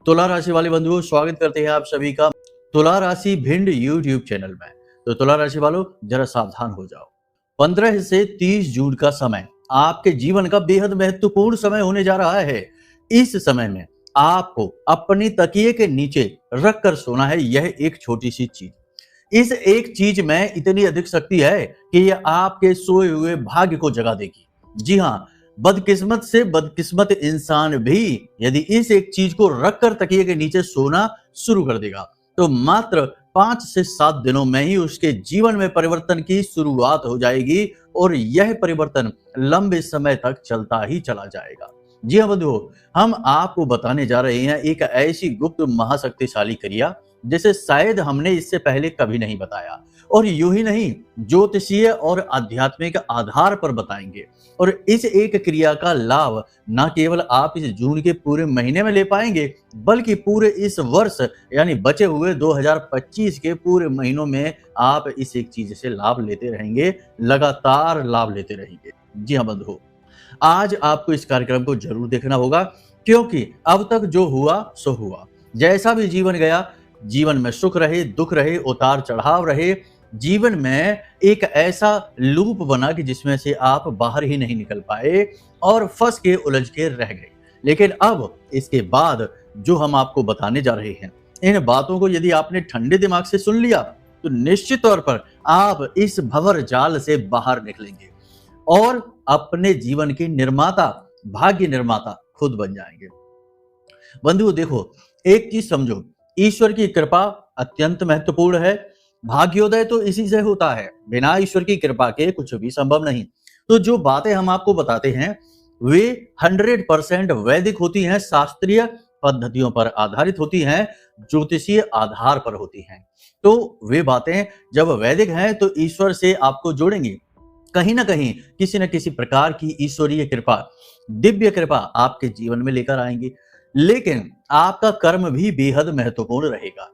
तुला राशि वाले बंधुओं, स्वागत करते हैं आप सभी का तुला राशि भिंड यूट्यूब चैनल में। तो तुला राशि वालों, जरा सावधान हो जाओ। 15 से 30 जून का समय आपके जीवन का बेहद महत्वपूर्ण समय होने जा रहा है। इस समय में आपको अपनी तकिए के नीचे रख कर सोना है। यह एक छोटी सी चीज, इस एक चीज में इतनी अधिक शक्ति है कि यह आपके सोए हुए भाग्य को जगा देगी। जी हाँ, बदकिस्मत से बदकिस्मत इंसान भी यदि इस एक चीज को रखकर तकिए के नीचे सोना शुरू कर देगा तो मात्र 5 से 7 दिनों में ही उसके जीवन में परिवर्तन की शुरुआत हो जाएगी और यह परिवर्तन लंबे समय तक चलता ही चला जाएगा। जी हाँ बंधुओं, हम आपको बताने जा रहे हैं एक ऐसी गुप्त महाशक्तिशाली क्रिया जिसे शायद हमने इससे पहले कभी नहीं बताया, और यूं ही नहीं, ज्योतिषीय और आध्यात्मिक आधार पर बताएंगे। और इस एक क्रिया का लाभ न केवल आप इस जून के पूरे महीने में ले पाएंगे, बल्कि पूरे इस वर्ष यानी बचे हुए 2025 के पूरे महीनों में आप इस एक चीज से लाभ लेते रहेंगे, लगातार लाभ लेते रहेंगे। जी हाँ बंधुओं, आज आपको इस कार्यक्रम को जरूर देखना होगा, क्योंकि अब तक जो हुआ सो हुआ। जैसा भी जीवन गया, जीवन में सुख रहे, दुख रहे, उतार चढ़ाव रहे, जीवन में एक ऐसा लूप बना कि जिसमें से आप बाहर ही नहीं निकल पाए और फंस के उलझ के रह गए। लेकिन अब इसके बाद जो हम आपको बताने जा रहे हैं, इन बातों को यदि आपने ठंडे दिमाग से सुन लिया तो निश्चित तौर पर आप इस भंवर जाल से बाहर निकलेंगे और अपने जीवन के निर्माता, भाग्य निर्माता खुद बन जाएंगे। बंधुओं देखो, एक चीज समझो, ईश्वर की कृपा अत्यंत महत्वपूर्ण है। भाग्योदय तो इसी से होता है, बिना ईश्वर की कृपा के कुछ भी संभव नहीं। तो जो बातें हम आपको बताते हैं वे 100% वैदिक होती हैं, शास्त्रीय पद्धतियों पर आधारित होती हैं, ज्योतिषीय आधार पर होती हैं। तो वे बातें जब वैदिक हैं तो ईश्वर से आपको जोड़ेंगी, कहीं ना कहीं किसी न किसी प्रकार की ईश्वरीय कृपा, दिव्य कृपा आपके जीवन में लेकर आएंगी। लेकिन आपका कर्म भी बेहद महत्वपूर्ण रहेगा।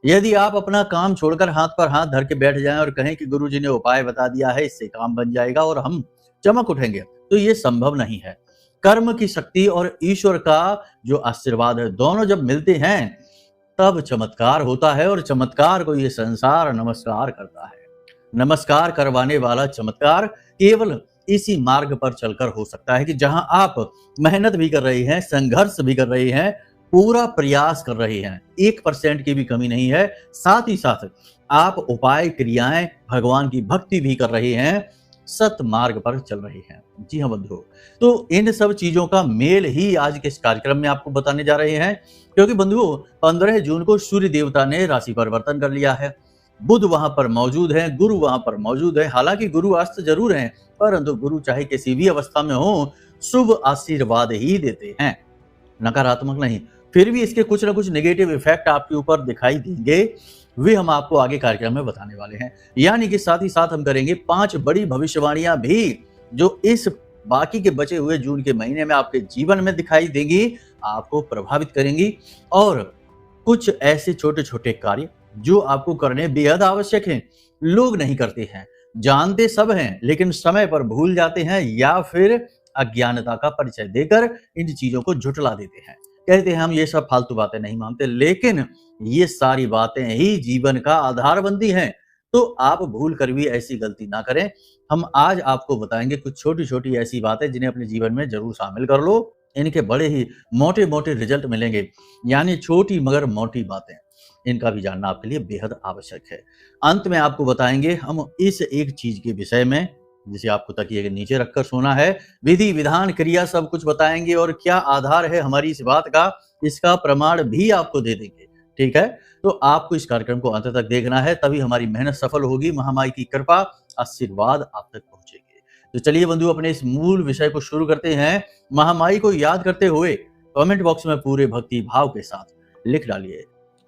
यदि आप अपना काम छोड़कर हाथ पर हाथ धर के बैठ जाएं और कहें कि गुरुजी ने उपाय बता दिया है, इससे काम बन जाएगा और हम चमक उठेंगे, तो ये संभव नहीं है। कर्म की शक्ति और ईश्वर का जो आशीर्वाद है, दोनों जब मिलते हैं तब चमत्कार होता है, और चमत्कार को ये संसार नमस्कार करता है। नमस्कार करवाने वाला चमत्कार केवल इसी मार्ग पर चलकर हो सकता है कि जहां आप मेहनत भी कर रहे हैं, संघर्ष भी कर रहे हैं, पूरा प्रयास कर रहे हैं, 1% की भी कमी नहीं है, साथ ही साथ आप उपाय, क्रियाएं, भगवान की भक्ति भी कर रहे हैं, सत मार्ग पर चल रहे हैं। जी हाँ बंधुओं, तो इन सब चीजों का मेल ही आज के इस कार्यक्रम में आपको बताने जा रहे हैं। क्योंकि बंधुओं, 15 जून को सूर्य देवता ने राशि परिवर्तन कर लिया है, बुध वहां पर मौजूद है, गुरु वहां पर मौजूद है। हालांकि गुरु अस्त जरूर हैं, परंतु गुरु चाहे किसी भी अवस्था में हो, शुभ आशीर्वाद ही देते हैं, नकारात्मक नहीं। फिर भी इसके कुछ ना कुछ नेगेटिव इफेक्ट आपके ऊपर दिखाई देंगे, वे हम आपको आगे कार्यक्रम में बताने वाले हैं। यानी कि साथ ही साथ हम करेंगे 5 बड़ी भविष्यवाणियां भी जो इस बाकी के बचे हुए जून के महीने में आपके जीवन में दिखाई देंगी, आपको प्रभावित करेंगी। और कुछ ऐसे छोटे छोटे कार्य जो आपको करने बेहद आवश्यक हैं, लोग नहीं करते हैं, जानते सब हैं लेकिन समय पर भूल जाते हैं, या फिर अज्ञानता का परिचय देकर इन चीजों को झुठला देते हैं। कहते हैं हम ये सब फालतू बातें नहीं मानते, लेकिन ये सारी बातें ही जीवन का आधार बनती हैं। तो आप भूल कर भी ऐसी गलती ना करें। हम आज आपको बताएंगे कुछ छोटी छोटी ऐसी बातें जिन्हें अपने जीवन में जरूर शामिल कर लो, इनके बड़े ही मोटे मोटे रिजल्ट मिलेंगे। यानी छोटी मगर मोटी बातें, इनका भी जानना आपके लिए बेहद आवश्यक है। अंत में आपको बताएंगे हम इस एक चीज के विषय में जिसे आपको तकिए के नीचे रखकर सोना है, विधि विधान क्रिया सब कुछ बताएंगे, और क्या आधार है हमारी इस बात का, इसका प्रमाण भी आपको दे देंगे। ठीक है, तो आपको इस कार्यक्रम को अंत तक देखना है, तभी हमारी मेहनत सफल होगी, महामाई की कृपा, आशीर्वाद आप तक पहुंचेंगे। तो चलिए बंधु, अपने इस मूल विषय को शुरू करते हैं। महामाई को याद करते हुए कमेंट बॉक्स में पूरे भक्ति भाव के साथ लिख डालिए,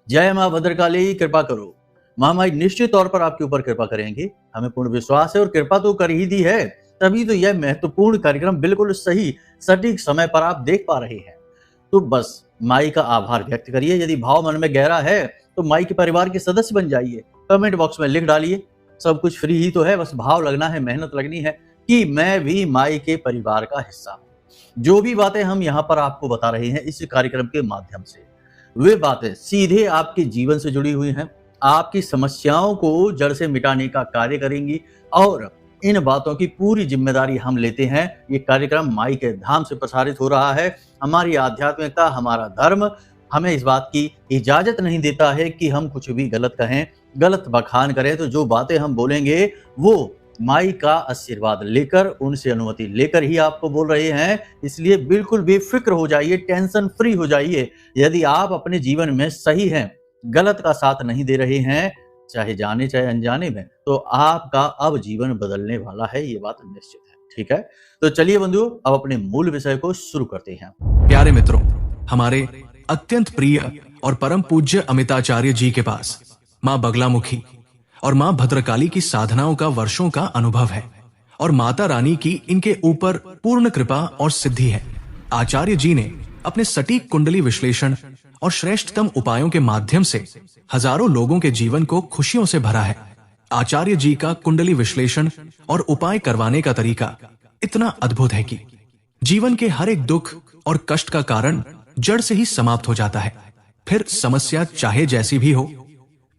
जय मां भद्रकाली कृपा करो। महामाई निश्चित तौर पर आपके ऊपर कृपा करेंगे, हमें पूर्ण विश्वास है, और कृपा तो कर ही दी है, तभी तो यह महत्वपूर्ण कार्यक्रम बिल्कुल सही सटीक समय पर आप देख पा रहे हैं। तो बस माई का आभार व्यक्त करिए। यदि भाव मन में गहरा है तो माई के परिवार के सदस्य बन जाइए। कमेंट बॉक्स में लिख डालिए, सब कुछ फ्री ही तो है, बस भाव लगना है, मेहनत लगनी है कि मैं भी माई के परिवार का हिस्सा हूं। जो भी बातें हम यहाँ पर आपको बता रहे हैं इस कार्यक्रम के माध्यम से, वे बातें सीधे आपके जीवन से जुड़ी हुई हैं, आपकी समस्याओं को जड़ से मिटाने का कार्य करेंगी और इन बातों की पूरी जिम्मेदारी हम लेते हैं। ये कार्यक्रम माई के धाम से प्रसारित हो रहा है। हमारी आध्यात्मिकता, हमारा धर्म हमें इस बात की इजाजत नहीं देता है कि हम कुछ भी गलत कहें, गलत बखान करें। तो जो बातें हम बोलेंगे वो माई का आशीर्वाद लेकर, उनसे अनुमति लेकर ही आपको बोल रहे हैं। इसलिए बिल्कुल बेफिक्र हो जाइए, टेंशन फ्री हो जाइए। यदि आप अपने जीवन में सही हैं, गलत का साथ नहीं दे रहे हैं, चाहे जाने चाहे अनजाने में, तो आपका अब जीवन बदलने वाला है, ये बात निश्चित है। ठीक है, तो चलिए बंधुओं, अब अपने मूल विषय को शुरू करते हैं। प्यारे मित्रों, हमारे अत्यंत प्रिय और परम पूज्य अमिताचार्य जी के पास माँ बगलामुखी और माँ भद्रकाली की साधनाओं का वर्षों का अनुभव है और माता रानी की इनके ऊपर पूर्ण कृपा और सिद्धि है। आचार्य जी ने अपने सटीक कुंडली विश्लेषण और श्रेष्ठतम उपायों के माध्यम से हजारों लोगों के जीवन को खुशियों से भरा है। आचार्य जी का कुंडली विश्लेषण और उपाय करवाने का तरीका इतना अद्भुत है कि जीवन के हर एक दुख और कष्ट का कारण जड़ से ही समाप्त हो जाता है। फिर समस्या चाहे जैसी भी हो,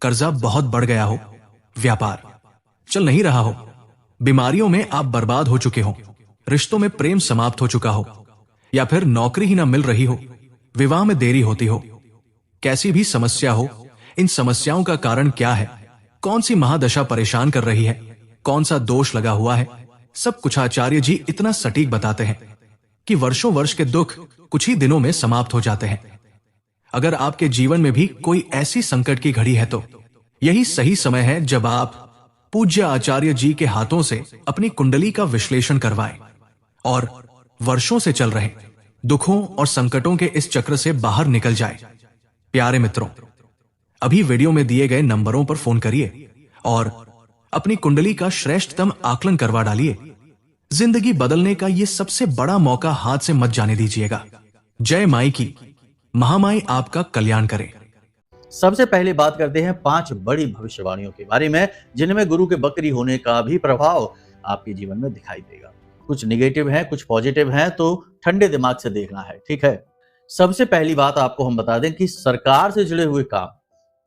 कर्जा बहुत बढ़ गया हो, व्यापार चल नहीं रहा हो, बीमारियों में आप बर्बाद हो चुके हो, रिश्तों में प्रेम समाप्त हो चुका हो, या फिर नौकरी ही ना मिल रही हो, विवाह में देरी होती हो, कैसी भी समस्या हो, इन समस्याओं का कारण क्या है, कौन सी महादशा परेशान कर रही है, कौन सा दोष लगा हुआ है, सब कुछ आचार्य जी इतना सटीक बताते हैं कि वर्षों वर्ष के दुख कुछ ही दिनों में समाप्त हो जाते हैं। अगर आपके जीवन में भी कोई ऐसी संकट की घड़ी है तो यही सही समय है जब आप पूज्य आचार्य जी के हाथों से अपनी कुंडली का विश्लेषण करवाएं और वर्षों से चल रहे दुखों और संकटों के इस चक्र से बाहर निकल जाए। प्यारे मित्रों, अभी वीडियो में दिए गए नंबरों पर फोन करिए और अपनी कुंडली का श्रेष्ठतम आकलन करवा डालिए। जिंदगी बदलने का ये सबसे बड़ा मौका हाथ से मत जाने दीजिएगा। जय माई की, महामाई आपका कल्याण करे। सबसे पहले बात करते हैं 5 बड़ी भविष्यवाणियों के बारे में, जिनमें गुरु के बकरी होने का भी प्रभाव आपके जीवन में दिखाई देगा। कुछ निगेटिव है, कुछ पॉजिटिव है, तो ठंडे दिमाग से देखना है। ठीक है, सबसे पहली बात आपको हम बता दें कि सरकार से जुड़े हुए काम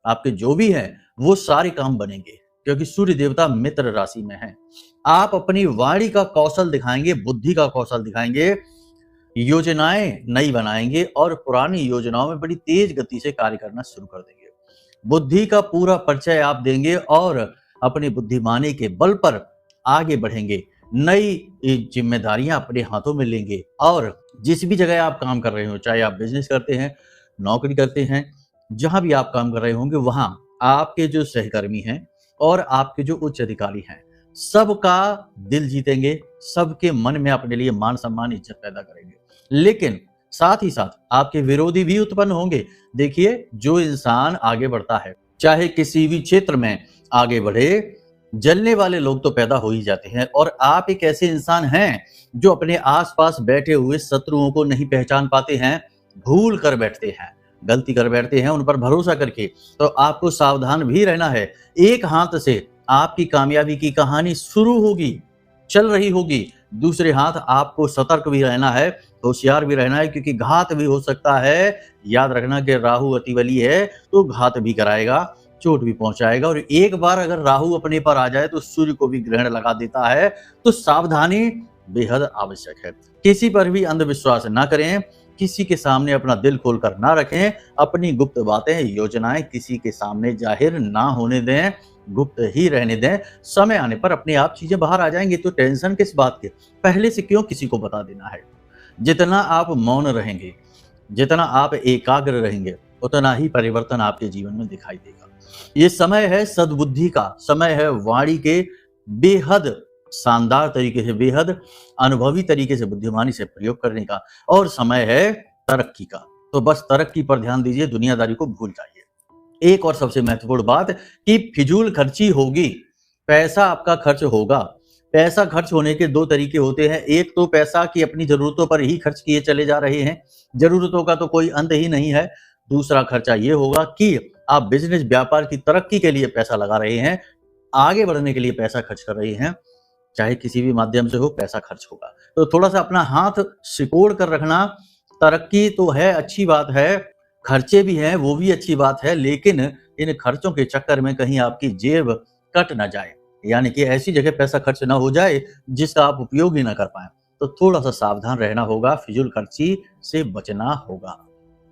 आपके जो भी हैं वो सारे काम बनेंगे, क्योंकि सूर्य देवता मित्र राशि में है। आप अपनी वाणी का कौशल दिखाएंगे, बुद्धि का कौशल दिखाएंगे, योजनाएं नई बनाएंगे और पुरानी योजनाओं में बड़ी तेज गति से कार्य करना शुरू कर देंगे। बुद्धि का पूरा परिचय आप देंगे और अपनी बुद्धिमानी के बल पर आगे बढ़ेंगे। नई जिम्मेदारियां अपने हाथों में लेंगे और जिस भी जगह आप काम कर रहे हो, चाहे आप बिजनेस करते हैं, नौकरी करते हैं, जहां भी आप काम कर रहे होंगे, वहां आपके जो सहकर्मी हैं और आपके जो उच्च अधिकारी हैं, सबका दिल जीतेंगे, सबके मन में अपने लिए मान सम्मान इज्जत पैदा करेंगे। लेकिन साथ ही साथ आपके विरोधी भी उत्पन्न होंगे। देखिए, जो इंसान आगे बढ़ता है, चाहे किसी भी क्षेत्र में आगे बढ़े, जलने वाले लोग तो पैदा हो ही जाते हैं। और आप एक ऐसे इंसान हैं जो अपने आसपास बैठे हुए शत्रुओं को नहीं पहचान पाते हैं, भूल कर बैठते हैं, गलती कर बैठते हैं उन पर भरोसा करके। तो आपको सावधान भी रहना है। एक हाथ से आपकी कामयाबी की कहानी शुरू होगी, चल रही होगी, दूसरे हाथ आपको सतर्क भी रहना है, होशियार भी रहना है, क्योंकि घात भी हो सकता है। याद रखना कि राहु अतिबली है, तो घात भी कराएगा, चोट भी पहुंचाएगा। और एक बार अगर राहु अपने पर आ जाए तो सूर्य को भी ग्रहण लगा देता है। तो सावधानी बेहद आवश्यक है। किसी पर भी अंधविश्वास ना करें, किसी के सामने अपना दिल खोलकर ना रखें, अपनी गुप्त बातें, योजनाएं किसी के सामने जाहिर ना होने दें, गुप्त ही रहने दें। समय आने पर अपने आप चीजें बाहर आ जाएंगी, तो टेंशन किस बात की, पहले से क्यों किसी को बता देना है। जितना आप मौन रहेंगे, जितना आप एकाग्र रहेंगे, उतना ही परिवर्तन आपके जीवन में दिखाई देगा। ये समय है सद्बुद्धि का, समय है वाणी के बेहद शानदार तरीके से, बेहद अनुभवी तरीके से, बुद्धिमानी से प्रयोग करने का, और समय है तरक्की का। तो बस तरक्की पर ध्यान दीजिए, दुनियादारी को भूल जाइए। एक और सबसे महत्वपूर्ण बात कि फिजूल खर्ची होगी, पैसा आपका खर्च होगा। पैसा खर्च होने के 2 तरीके होते हैं। एक तो पैसा की अपनी जरूरतों पर ही खर्च किए चले जा रहे हैं, जरूरतों का तो कोई अंत ही नहीं है। दूसरा खर्चा ये होगा कि आप बिजनेस व्यापार की तरक्की के लिए पैसा लगा रहे हैं, आगे बढ़ने के लिए पैसा खर्च कर रहे हैं, चाहे किसी भी माध्यम से हो, पैसा खर्च होगा। तो थोड़ा सा अपना हाथ सिकोड़ कर रखना। तरक्की तो है, अच्छी बात है, खर्चे भी हैं, वो भी अच्छी बात है, लेकिन इन खर्चों के चक्कर में कहीं आपकी जेब कट ना जाए, यानी कि ऐसी जगह पैसा खर्च ना हो जाए जिसका आप उपयोग ही ना कर पाएँ। तो थोड़ा-सा सावधान रहना होगा, फिजूल खर्ची से बचना होगा।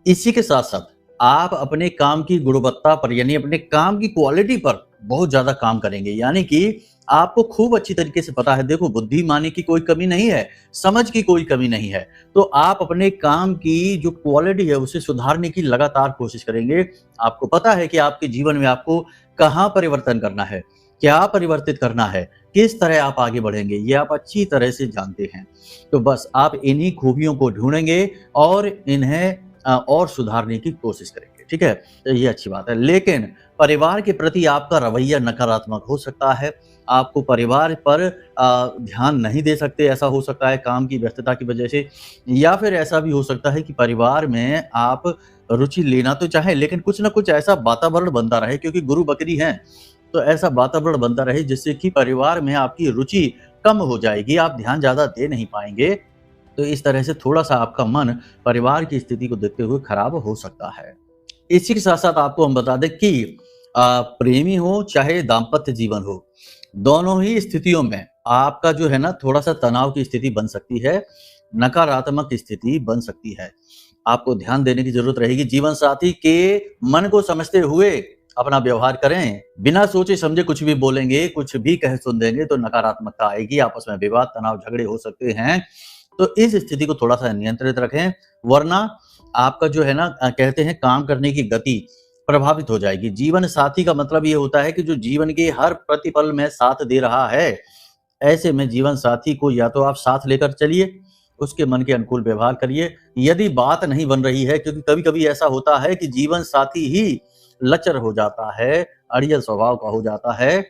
इसी के साथ-साथ आप अपने काम की गुणवत्ता पर यानी अपने काम की क्वालिटी पर बहुत ज़्यादा काम करेंगे। यानी कि आपको खूब अच्छी तरीके से पता है, देखो बुद्धिमानी की कोई कमी नहीं है, समझ की कोई कमी नहीं है। तो आप अपने काम की जो क्वालिटी है उसे सुधारने की लगातार कोशिश करेंगे। आपको पता है कि आपके जीवन में आपको कहाँ परिवर्तन करना है, क्या परिवर्तित करना है, किस तरह आप आगे बढ़ेंगे, ये आप अच्छी तरह से जानते हैं। तो बस आप इन्हीं खूबियों को ढूँढेंगे और इन्हें और सुधारने की कोशिश करेंगे, ठीक है? तो ये अच्छी बात है। लेकिन परिवार के प्रति आपका रवैया नकारात्मक हो सकता है। आपको परिवार पर ध्यान नहीं दे सकते, ऐसा हो सकता है काम की व्यस्तता की वजह से, या फिर ऐसा भी हो सकता है कि परिवार में आप रुचि लेना तो चाहें, लेकिन कुछ न कुछ ऐसा वातावरण बनता रहे, क्योंकि गुरु बकरी हैं, तो ऐसा वातावरण बनता रहे जिससे कि परिवार में आपकी रुचि कम हो जाएगी, आप ध्यान ज़्यादा दे नहीं पाएँगे। तो इस तरह से थोड़ा-सा आपका मन परिवार की स्थिति को देखते हुए खराब हो सकता है। इसी के साथ-साथ आपको हम बता दें कि प्रेमी हो चाहे दाम्पत्य जीवन हो, दोनों ही स्थितियों में आपका जो है ना थोड़ा-सा तनाव की स्थिति बन सकती है, नकारात्मक स्थिति बन सकती है। आपको ध्यान देने की ज़रूरत रहेगी, जीवन साथी के मन को समझते हुए अपना व्यवहार करें। बिना सोचे-समझे कुछ भी बोलेंगे, कुछ भी कह सुन देंगे तो नकारात्मकता आएगी, आपस में विवाद, तनाव, झगड़े हो सकते हैं। तो इस स्थिति को थोड़ा-सा नियंत्रित रखें, वरना आपका जो है ना कहते हैं काम करने की गति प्रभावित हो जाएगी। जीवन साथी का मतलब ये होता है कि जो जीवन के हर प्रतिपल में साथ दे रहा है, ऐसे में जीवन साथी को या तो आप साथ लेकर चलिए, उसके मन के अनुकूल व्यवहार करिए। यदि बात नहीं बन रही है, क्योंकि कभी-कभी ऐसा होता है कि जीवन साथी ही लचर हो जाता है, अड़ियल स्वभाव का हो जाता है,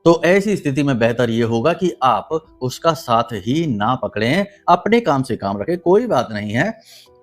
तो ऐसी स्थिति में बेहतर ये होगा कि आप उसका साथ ही ना पकड़ें, अपने काम से काम रखें, कोई बात नहीं है,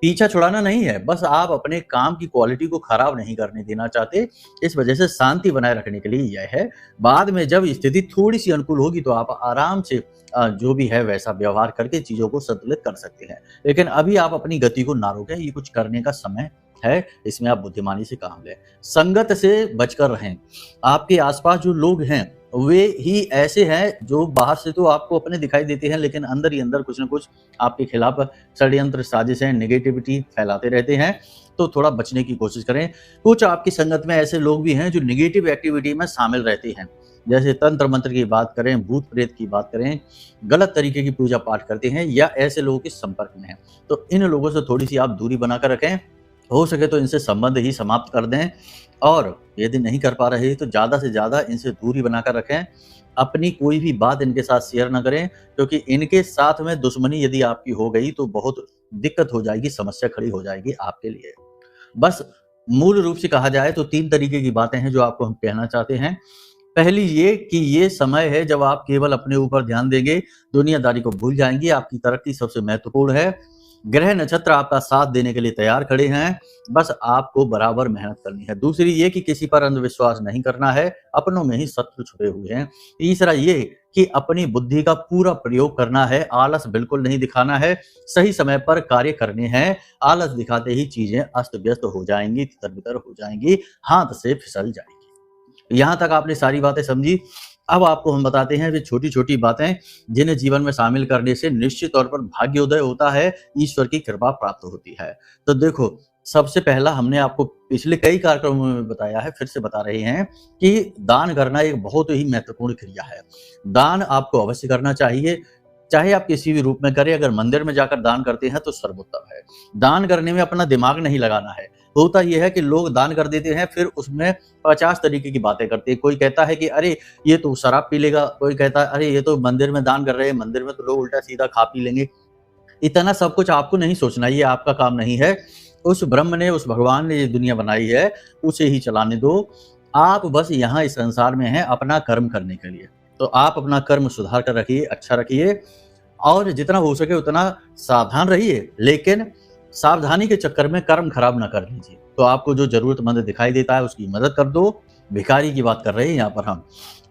पीछा छुड़ाना नहीं है, बस आप अपने काम की क्वालिटी को खराब नहीं करने देना चाहते, इस वजह से शांति बनाए रखने के लिए यह है। बाद में जब स्थिति थोड़ी-सी अनुकूल होगी तो आप आराम से जो भी है वैसा व्यवहार करके चीज़ों को संतुलित कर सकते हैं। लेकिन अभी आप अपनी गति को ना रोकें, ये कुछ करने का समय है, इसमें आप बुद्धिमानी से काम लें। संगत से बचकर रहें, आपके आस-पास जो लोग हैं वे ही ऐसे हैं जो बाहर से तो आपको अपने दिखाई देते हैं, लेकिन अंदर ही अंदर कुछ न कुछ आपके खिलाफ षड्यंत्र, साजिशें, नेगेटिविटी फैलाते रहते हैं, तो थोड़ा बचने की कोशिश करें। कुछ आपकी संगत में ऐसे लोग भी हैं जो नेगेटिव एक्टिविटी में शामिल रहते हैं, जैसे तंत्र मंत्र की बात करें, भूत प्रेत की बात करें, गलत तरीके की पूजा पाठ करते हैं या ऐसे लोगों के संपर्क में हैं। तो इन लोगों से थोड़ी-सी आप दूरी बनाकर रखें, हो सके तो इनसे संबंध ही समाप्त कर दें, और यदि नहीं कर पा रहे तो ज़्यादा से ज़्यादा इनसे दूरी बनाकर रखें। अपनी कोई भी बात इनके साथ शेयर ना करें, क्योंकि इनके साथ में दुश्मनी यदि आपकी हो गई तो बहुत दिक्कत हो जाएगी, समस्या खड़ी हो जाएगी आपके लिए। बस मूल रूप से कहा जाए तो 3 तरीके की बातें हैं जो आपको हम कहना चाहते हैं। पहली ये कि ये समय है जब आप केवल अपने ऊपर ध्यान देंगे, दुनियादारी को भूल जाएँगे, आपकी तरक्की सबसे महत्वपूर्ण है। ग्रह नक्षत्र आपका साथ देने के लिए तैयार खड़े हैं, बस आपको बराबर मेहनत करनी है। दूसरी ये कि किसी पर अंधविश्वास नहीं करना है, अपनों में ही शत्रु छुपे हुए हैं। तीसरा ये कि अपनी बुद्धि का पूरा प्रयोग करना है, आलस बिल्कुल नहीं दिखाना है, सही समय पर कार्य करने हैं। आलस दिखाते ही चीजें अस्त-व्यस्त हो जाएँगी, तितर-बितर हो जाएँगी, हाथ से फिसल जाएँगी। यहाँ तक आपने सारी बातें समझी। अब आपको हम बताते हैं वे छोटी-छोटी बातें जिन्हें जीवन में शामिल करने से निश्चित तौर पर भाग्योदय होता है, ईश्वर की कृपा प्राप्त होती है। तो देखो, सबसे पहला हमने आपको पिछले कई कार्यक्रमों में बताया है, फिर से बता रहे हैं कि दान करना एक बहुत ही महत्वपूर्ण क्रिया है। दान आपको अवश्य करना चाहिए, चाहे आप किसी भी रूप में करें, अगर मंदिर में जाकर दान करते हैं तो सर्वोत्तम है। दान करने में अपना दिमाग नहीं लगाना है। होता ये है कि लोग दान कर देते हैं, फिर उसमें 50 तरीके की बातें करते हैं। कोई कहता है कि अरे ये तो शराब पी लेगा, कोई कहता है अरे ये तो मंदिर में दान कर रहे हैं, मंदिर में तो लोग उल्टा-सीधा खा पी लेंगे। इतना सब कुछ आपको नहीं सोचना, ये आपका काम नहीं है। उस ब्रह्म ने, उस भगवान ने ये दुनिया बनाई है, उसे ही चलाने दो। आप बस यहाँ इस संसार में हैं अपना कर्म करने के लिए। तो आप अपना कर्म सुधार कर रखिए, अच्छा रखिए और जितना हो सके उतना सावधान रहिए, लेकिन सावधानी के चक्कर में कर्म खराब ना कर लीजिए। तो आपको जो ज़रूरतमंद दिखाई देता है उसकी मदद कर दो, भिखारी की बात कर रहे हैं यहाँ पर हम।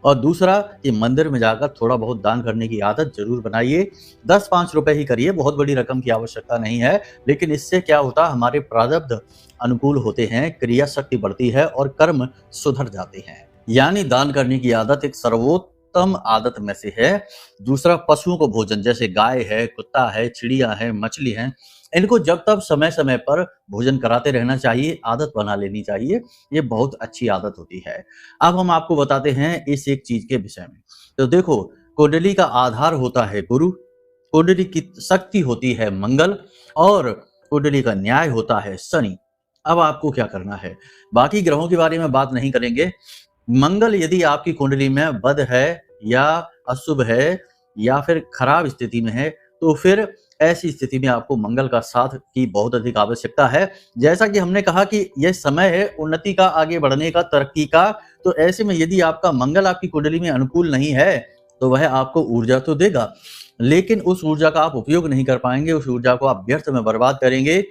और दूसरा कि मंदिर में जाकर थोड़ा बहुत दान करने की आदत जरूर बनाइए। 10-5 रुपए ही करिए, बहुत बड़ी रकम की आवश्यकता नहीं है, लेकिन इससे क्या होता है, हमारे प्रारब्ध अनुकूल होते हैं, क्रिया शक्ति बढ़ती है और कर्म सुधर जाते हैं। यानी दान करने की आदत एक सर्वोत्तम आदत में से है। दूसरा, पशुओं को भोजन, जैसे गाय है, कुत्ता है, चिड़िया है, मछली है, इनको जब तब समय समय पर भोजन कराते रहना चाहिए, आदत बना लेनी चाहिए। ये बहुत अच्छी आदत होती है। अब हम आपको बताते हैं इस एक चीज के विषय में। तो देखो, कुंडली का आधार होता है गुरु, कुंडली की शक्ति होती है मंगल, और कुंडली का न्याय होता है शनि। अब आपको क्या करना है, बाकी ग्रहों के बारे में बात नहीं करेंगे। मंगल यदि आपकी कुंडली में बद है या अशुभ है या फिर खराब स्थिति में है, तो फिर ऐसी स्थिति में आपको मंगल का साथ की बहुत अधिक आवश्यकता है। जैसा कि हमने कहा कि यह समय है उन्नति का, आगे बढ़ने का, तरक्की का। तो ऐसे में यदि आपका मंगल आपकी कुंडली में अनुकूल नहीं है, तो वह आपको ऊर्जा तो देगा, लेकिन उस ऊर्जा का आप उपयोग नहीं कर पाएंगे, उस ऊर्जा को आप व्यर्थ में बर्बाद करेंगे।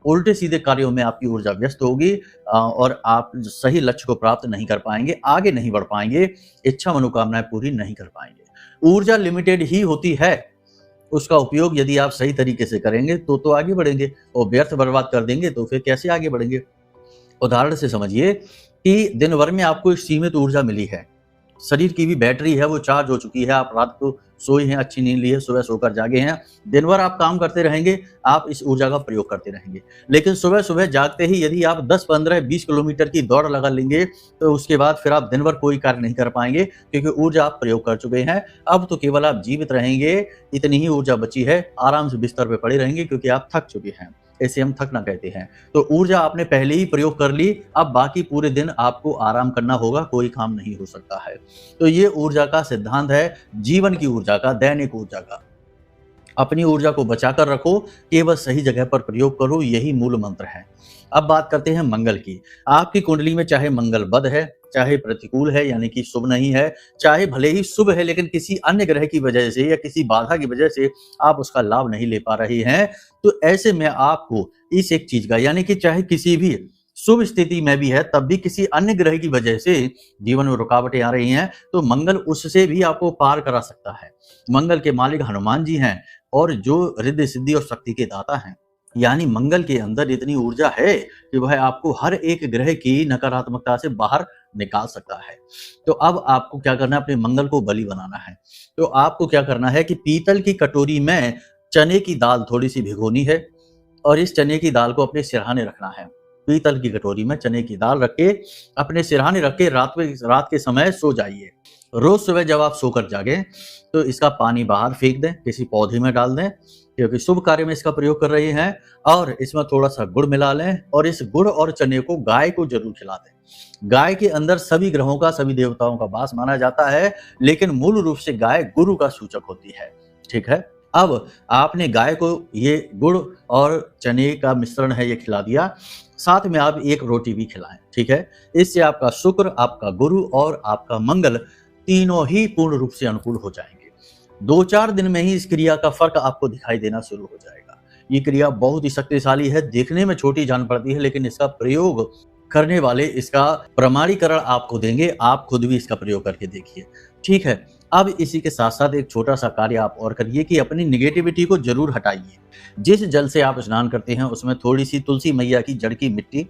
उल्टे सीधे कार्यों में आपकी ऊर्जा व्यस्त होगी और आप सही लक्ष्य को प्राप्त नहीं कर पाएंगे, आगे नहीं बढ़ पाएंगे, इच्छा मनोकामनाएं पूरी नहीं कर पाएंगे। ऊर्जा लिमिटेड ही होती है, उसका उपयोग यदि आप सही तरीके से करेंगे तो आगे बढ़ेंगे, और व्यर्थ बर्बाद कर देंगे तो फिर कैसे आगे बढ़ेंगे। उदाहरण से समझिए कि दिन भर में आपको एक सीमित ऊर्जा मिली है, शरीर की भी बैटरी है वो चार्ज हो चुकी है, आप रात को सोए हैं, अच्छी नींद ली है, सुबह सोकर जागे हैं, दिन भर आप काम करते रहेंगे, आप इस ऊर्जा का प्रयोग करते रहेंगे। लेकिन सुबह सुबह जागते ही यदि आप 10, 15, 20 किलोमीटर की दौड़ लगा लेंगे, तो उसके बाद फिर आप दिन भर कोई कार्य नहीं कर पाएंगे, क्योंकि ऊर्जा आप प्रयोग कर चुके हैं। अब तो केवल आप जीवित रहेंगे, इतनी ही ऊर्जा बची है, आराम से बिस्तर पे पड़े रहेंगे, क्योंकि आप थक चुके हैं। इसे हम थकना कहते हैं। तो ऊर्जा आपने पहले ही प्रयोग कर ली, अब बाकी पूरे दिन आपको आराम करना होगा, कोई काम नहीं हो सकता है। तो ये ऊर्जा का सिद्धांत है, जीवन की ऊर्जा का, दैनिक ऊर्जा का। अपनी ऊर्जा को बचाकर रखो, केवल सही जगह पर प्रयोग करो, यही मूल मंत्र है। अब बात करते हैं मंगल की। आपकी कुंडली में चाहे मंगल बद है, चाहे प्रतिकूल है यानी कि शुभ नहीं है, चाहे भले ही शुभ है लेकिन किसी अन्य ग्रह की वजह से या किसी बाधा की वजह से आप उसका लाभ नहीं ले पा रहे हैं, तो ऐसे में आपको इस एक चीज का, यानी कि चाहे किसी भी शुभ स्थिति में भी है तब भी किसी अन्य ग्रह की वजह से जीवन में रुकावटें आ रही हैं, तो मंगल उससे भी आपको पार करा सकता है। मंगल के मालिक हनुमान जी हैं, और जो रिद्धि सिद्धि और शक्ति के दाता हैं। यानी मंगल के अंदर इतनी ऊर्जा है कि वह आपको हर एक ग्रह की नकारात्मकता से बाहर निकाल सकता है। तो अब आपको क्या करना है, अपने मंगल को बलि बनाना है। तो आपको क्या करना है कि पीतल की कटोरी में चने की दाल थोड़ी सी भिगोनी है, और इस चने की दाल को अपने सिरहाने रखना है। पीतल की कटोरी में चने की दाल रख के अपने सिरहाने रख के रात के समय सो जाइए। रोज सुबह जब आप सोकर जागें तो इसका पानी बाहर फेंक दें, किसी पौधे में डाल दें, क्योंकि शुभ कार्य में इसका प्रयोग कर रहे हैं। और इसमें थोड़ा सा गुड़ मिला लें, और इस गुड़ और चने को गाय को जरूर खिला दें। गाय के अंदर सभी ग्रहों का, सभी देवताओं का वास माना जाता है, लेकिन मूल रूप से गाय गुरु का सूचक होती है। ठीक है, अब आपने गाय को ये गुड़ और चने का मिश्रण है ये खिला दिया, साथ में आप एक रोटी भी खिलाएं। ठीक है, इससे आपका शुक्र, आपका गुरु और आपका मंगल तीनों ही पूर्ण रूप से अनुकूल हो जाएंगे। 2-4 दिन में ही इस क्रिया का फर्क आपको दिखाई देना शुरू हो जाएगा। ये क्रिया बहुत ही शक्तिशाली है, देखने में छोटी जान पड़ती है, लेकिन इसका प्रयोग करने वाले इसका प्रमाणीकरण आपको देंगे। आप खुद भी इसका प्रयोग करके देखिए। ठीक है, अब इसी के साथ साथ एक छोटा सा कार्य आप और करिए कि अपनी निगेटिविटी को जरूर हटाइए। जिस जल से आप स्नान करते हैं उसमें थोड़ी सी तुलसी मैया की जड़ की मिट्टी,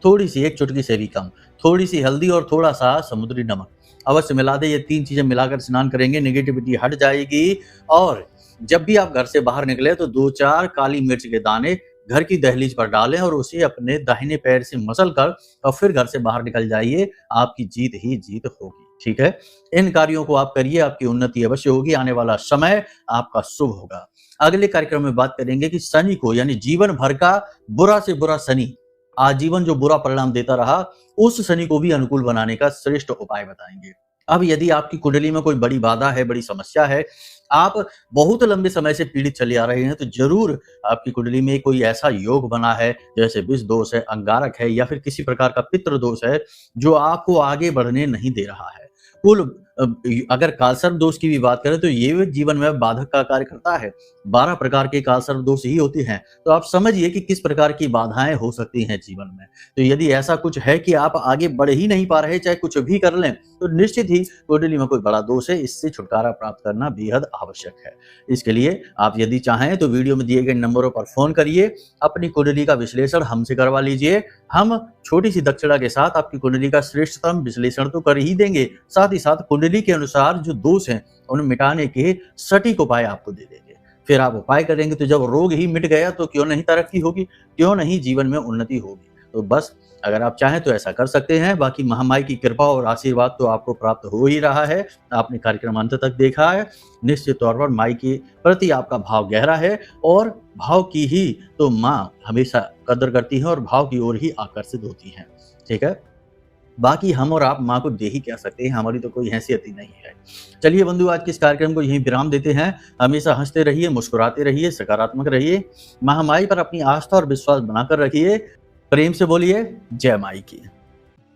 थोड़ी सी, एक चुटकी से भी कम, थोड़ी सी हल्दी और थोड़ा सा समुद्री नमक अवश्य मिला दे। ये 3 चीजें मिलाकर स्नान करेंगे, निगेटिविटी हट जाएगी। और जब भी आप घर से बाहर निकले तो 2-4 काली मिर्च के दाने घर की दहलीज पर डालें और उसे अपने दाहिने पैर से मसल कर और फिर घर से बाहर निकल जाइए। आपकी जीत ही जीत होगी। ठीक है, इन कार्यों को आप करिए, आपकी उन्नति अवश्य होगी। आने वाला समय आपका शुभ होगा। अगले कार्यक्रम में बात करेंगे कि शनि को, यानी जीवन भर का बुरा से बुरा शनि, आजीवन जो बुरा परिणाम देता रहा, उस शनि को भी अनुकूल बनाने का श्रेष्ठ उपाय बताएंगे। अब यदि आपकी कुंडली में कोई बड़ी बाधा है, बड़ी समस्या है, आप बहुत लंबे समय से पीड़ित चले आ रहे हैं, तो जरूर आपकी कुंडली में कोई ऐसा योग बना है, जैसे विष दोष है, अंगारक है, या फिर किसी प्रकार का पितृ दोष है, जो आपको आगे बढ़ने नहीं दे रहा है। कुल अगर कालसर्प दोष की भी बात करें तो ये भी जीवन में बाधक का कार्य करता है। 12 प्रकार के कालसर्प दोष ही होते हैं। तो आप समझिए कि किस प्रकार की बाधाएं हो सकती हैं जीवन में। तो यदि ऐसा कुछ है कि आप आगे बढ़ ही नहीं पा रहे, चाहे कुछ भी कर लें, तो निश्चित ही कुंडली में कोई बड़ा दोष है। इससे छुटकारा प्राप्त करना बेहद आवश्यक है। इसके लिए आप यदि चाहें तो वीडियो में दिए गए नंबरों पर फोन करिए, अपनी कुंडली का विश्लेषण हमसे करवा लीजिए। हम छोटी सी दक्षिणा के साथ आपकी कुंडली का श्रेष्ठतम विश्लेषण तो कर ही देंगे, साथ ही साथ कुंडली के अनुसार जो दोष हैं उन्हें मिटाने के सटीक उपाय आपको दे देंगे। फिर आप उपाय करेंगे तो जब रोग ही मिट गया तो क्यों नहीं तरक्की होगी, क्यों नहीं जीवन में उन्नति होगी। तो बस अगर आप चाहें तो ऐसा कर सकते हैं। बाकी महामाई की कृपा और आशीर्वाद तो आपको प्राप्त हो ही रहा है। आपने कार्यक्रम अंत तक देखा है। निश्चित तौर पर माई के प्रति आपका भाव गहरा है और भाव की ही तो माँ हमेशा कदर करती है और भाव की ओर ही आकर्षित होती हैं। ठीक है, बाकी हम और आप माँ को दे ही क्या सकते हैं, हमारी तो कोई हैसियत ही नहीं है। चलिए बंधु, आज के इस कार्यक्रम को यहीं विराम देते हैं। हमेशा हंसते रहिए, मुस्कुराते रहिए, सकारात्मक रहिए, महामाई पर अपनी आस्था और विश्वास बनाकर रखिए। प्रेम से बोलिए जय माई की।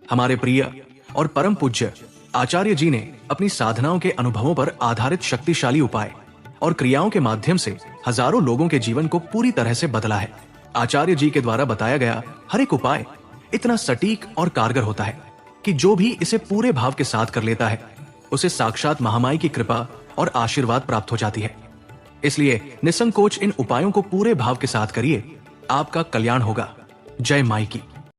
हमारे प्रिय और परम पूज्य आचार्य जी ने अपनी साधनाओं के अनुभवों पर आधारित शक्तिशाली उपाय और क्रियाओं के माध्यम से हजारों लोगों के जीवन को पूरी तरह से बदला है। आचार्य जी के द्वारा बताया गया हर एक उपाय इतना सटीक और कारगर होता है कि जो भी इसे पूरे भाव के साथ कर लेता है उसे साक्षात महामाई की कृपा और आशीर्वाद प्राप्त हो जाती है। इसलिए निसंकोच इन उपायों को पूरे भाव के साथ करिए, आपका कल्याण होगा। जय माई की।